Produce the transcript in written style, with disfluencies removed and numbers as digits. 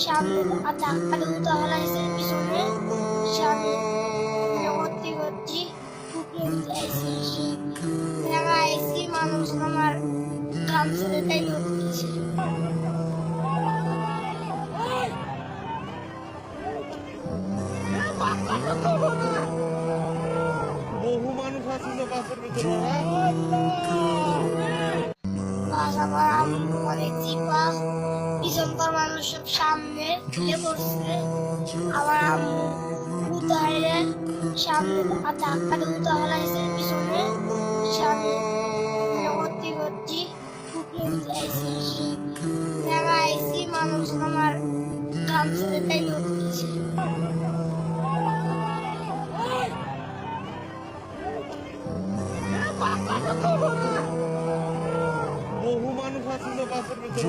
সামনে ধাক্কা দিতে হলাইছে পিছনে সামনে ভর্তি করছি আইসি মানুষ আমার ঘাম ছেড়ে তাই করতেছে। বহু মানুষ আসছিল বাসের ভিতরে। অনেক চিপা পিছনকার মানুষ সব সামনে ঢুকে পড়ছে। আমার আম্মু উদাহরণে সামনে ধাক্কা দিতে হলাইছে পিছনে সামনে ভর্তি করছি আইসি মানুষ আমার ঘাম ছেড়ে তাই করতেছে। বহু মানুষ আসছিল বাসের ভিতরে।